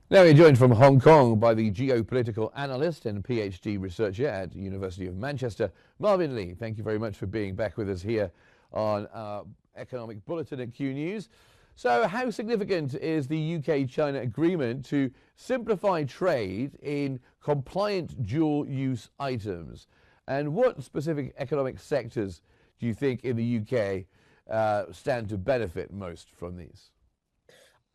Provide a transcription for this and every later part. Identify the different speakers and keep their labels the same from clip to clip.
Speaker 1: Now we're joined from Hong Kong by the geopolitical analyst and PhD researcher at the University of Manchester, Marvin Lee. Thank you very much for being back with us here on our economic bulletin at Q News. So how significant is the UK-China agreement to simplify trade in compliant dual-use items? And what specific economic sectors do you think in the UK stand to benefit most from these?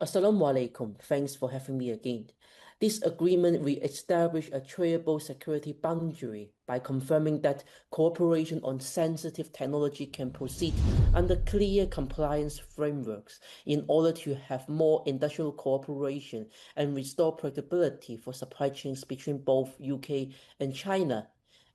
Speaker 2: Assalamu alaikum. Thanks for having me again. This agreement will establish a tradable security boundary by confirming that cooperation on sensitive technology can proceed under clear compliance frameworks in order to have more industrial cooperation and restore predictability for supply chains between both UK and China.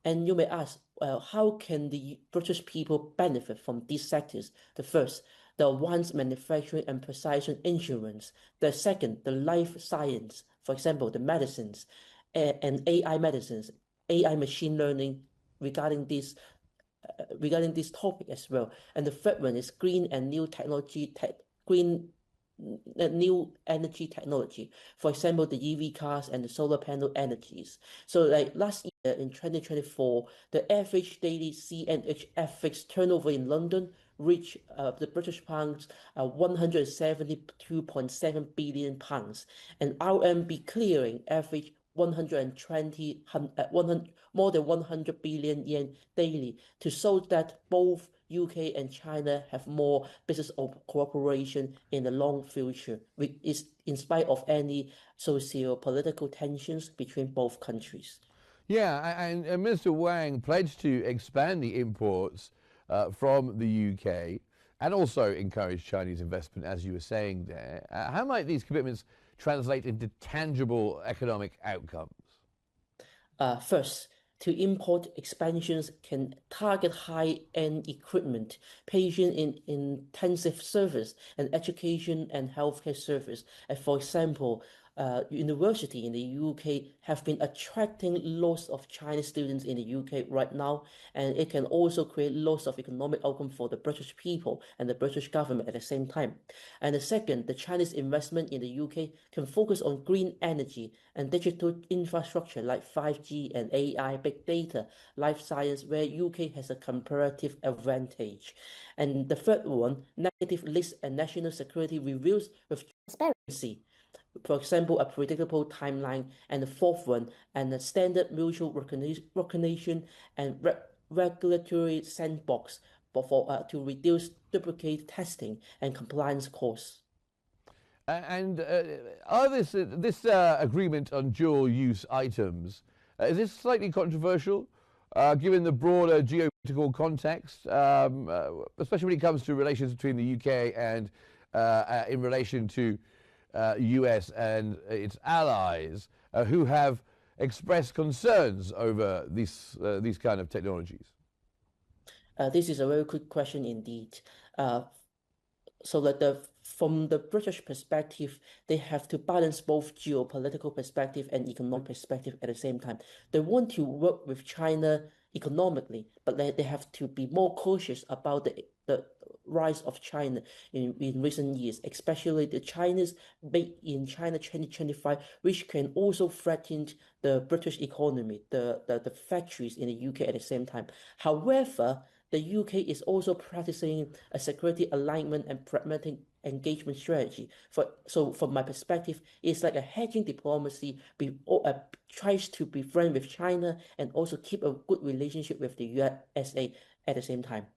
Speaker 2: And you may ask, well, how can the British people benefit from these sectors? The first, the one's manufacturing and precision insurance. The second, the life science, for example, the medicines and AI medicines, AI machine learning regarding this topic as well. And the third one is green and new technology, new energy technology. For example, the EV cars and the solar panel energies. So like last year in 2024, the average daily CNH FX turnover in London reached the British pounds 172.7 billion pounds, and RMB clearing average 120 more than 100 billion yen daily, to show that both UK and China have more business cooperation in the long future, which is in spite of any socio-political tensions between both countries.
Speaker 1: Yeah, and Mr. Wang pledged to expand the imports from the UK and also encourage Chinese investment, as you were saying there. How might these commitments translate into tangible economic outcomes?
Speaker 2: First, to import expansions can target high-end equipment, patient in intensive service, and education and healthcare service. For example, university in the UK have been attracting lots of Chinese students in the UK right now, and it can also create lots of economic outcome for the British people and the British government at the same time. And the second, the Chinese investment in the UK can focus on green energy and digital infrastructure like 5G and AI, big data, life science, where UK has a comparative advantage. And the third one, negative risk and national security reviews with transparency. For example, a predictable timeline. And the fourth one, and a standard mutual recognition and regulatory sandbox to reduce duplicate testing and compliance costs.
Speaker 1: And are this agreement on dual-use items, is this slightly controversial, given the broader geopolitical context, especially when it comes to relations between the UK and in relation to US and its allies, who have expressed concerns over these kind of technologies?
Speaker 2: This is a very good question indeed. So that from the British perspective, they have to balance both geopolitical perspective and economic perspective at the same time. They want to work with China economically, but they have to be more cautious about the rise of China in recent years, especially the Chinese made in China 2025, which can also threaten the British economy, the factories in the UK at the same time. However, the UK is also practicing a security alignment and pragmatic engagement strategy. So from my perspective, it's like a hedging diplomacy, tries to be friend with China and also keep a good relationship with the USA at the same time.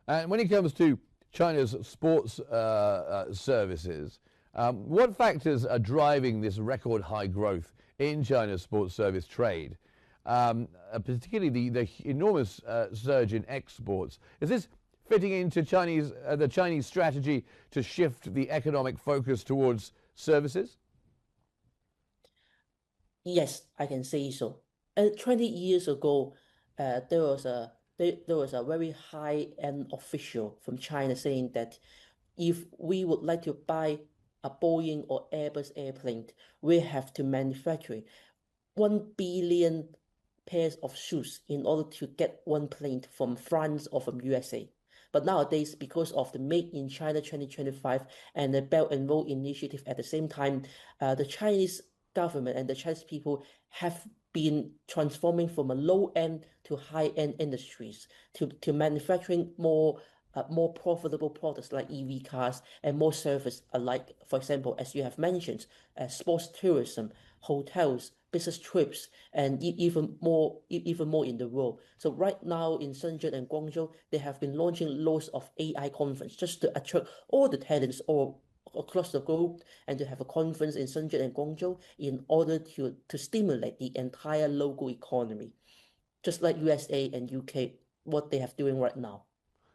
Speaker 1: And when it comes to China's sports services, what factors are driving this record high growth in China's sports service trade? Particularly the enormous surge in exports. Is this fitting into the Chinese strategy to shift the economic focus towards services?
Speaker 2: Yes, I can say so. 20 years ago, there was a very high-end official from China saying that if we would like to buy a Boeing or Airbus airplane, we have to manufacture 1 billion pairs of shoes in order to get one plane from France or from USA. But nowadays, because of the Made in China 2025 and the Belt and Road Initiative at the same time, the Chinese government and the Chinese people have been transforming from a low-end to high-end industries to manufacturing more profitable products like EV cars and more service like, for example, as you have mentioned, sports tourism, hotels, business trips, and even more in the world. So right now in Shenzhen and Guangzhou, they have been launching loads of AI conference just to attract all the talents all across the globe and to have a conference in Shenzhen and Guangzhou in order to stimulate the entire local economy, just like USA and UK, what they have doing right now.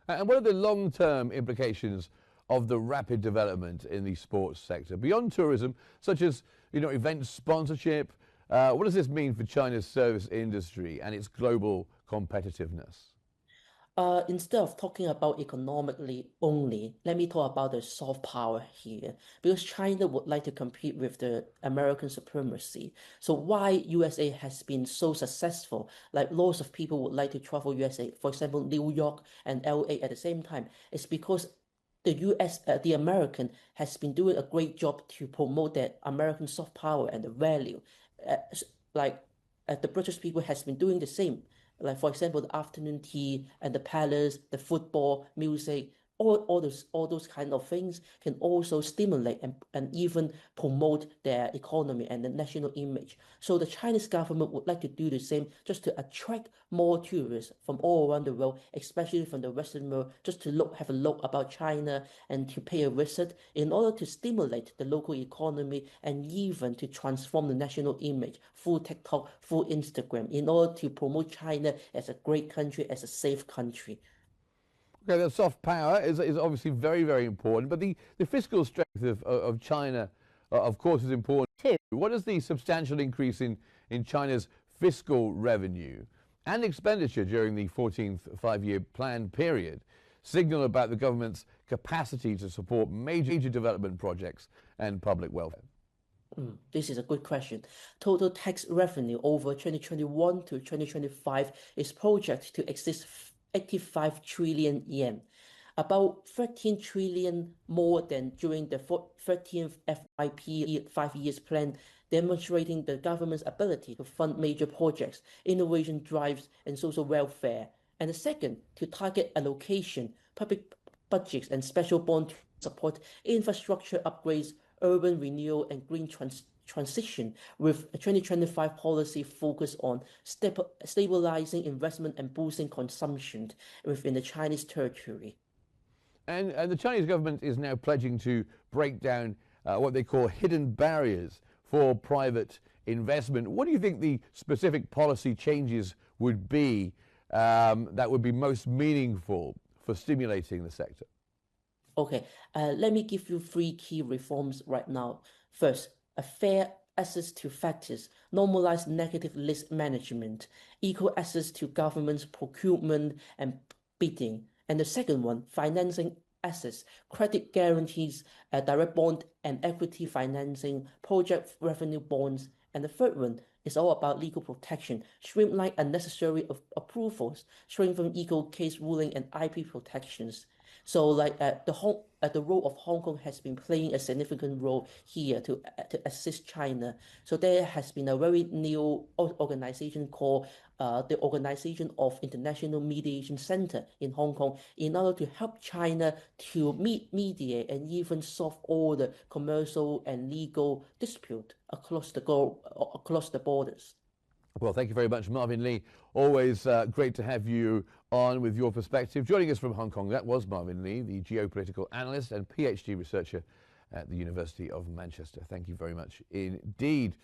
Speaker 1: And what are the long-term implications of the rapid development in the sports sector beyond tourism, such as event sponsorship? What does this mean for China's service industry and its global competitiveness?
Speaker 2: Instead of talking about economically only, let me talk about the soft power here. Because China would like to compete with the American supremacy. So why USA has been so successful, like lots of people would like to travel USA, for example, New York and LA at the same time, is because the American has been doing a great job to promote that American soft power and the value. Uh, like the British people has been doing the same. Like for example, the afternoon tea and the palace, the football, music, all those kind of things can also stimulate and even promote their economy and the national image. So the Chinese government would like to do the same just to attract more tourists from all around the world, especially from the Western world, just to have a look about China and to pay a visit in order to stimulate the local economy and even to transform the national image through TikTok, through Instagram, in order to promote China as a great country, as a safe country.
Speaker 1: Okay, that soft power is obviously very, very important, but the fiscal strength of China, of course, is important too. What is the substantial increase in China's fiscal revenue and expenditure during the 14th five-year plan period signal about the government's capacity to support major development projects and public welfare?
Speaker 2: This is a good question. Total tax revenue over 2021 to 2025 is projected to exceed 85 trillion yen, about 13 trillion more than during the 13th FYP 5 years plan, demonstrating the government's ability to fund major projects, innovation drives, and social welfare. And the second, to target allocation, public budgets, and special bond to support infrastructure upgrades, urban renewal, and green transition, with a 2025 policy focused on stabilizing investment and boosting consumption within the Chinese territory.
Speaker 1: And the Chinese government is now pledging to break down what they call hidden barriers for private investment. What do you think the specific policy changes would be that would be most meaningful for stimulating the sector?
Speaker 2: Okay, let me give you three key reforms right now. First, a fair access to factors, normalize negative risk management, equal access to government's procurement and bidding. And the second one, financing access, credit guarantees, direct bond and equity financing, project revenue bonds. And the third one is all about legal protection, streamline unnecessary approvals, strengthen equal case ruling and IP protections. So like the role of Hong Kong has been playing a significant role here to assist China. So there has been a very new organization called the Organization of International Mediation Center in Hong Kong in order to help China to mediate and even solve all the commercial and legal dispute across the globe, across the borders.
Speaker 1: Well, thank you very much, Marvin Lee. Always great to have you on with your perspective. Joining us from Hong Kong, that was Marvin Lee, the geopolitical analyst and PhD researcher at the University of Manchester. Thank you very much indeed.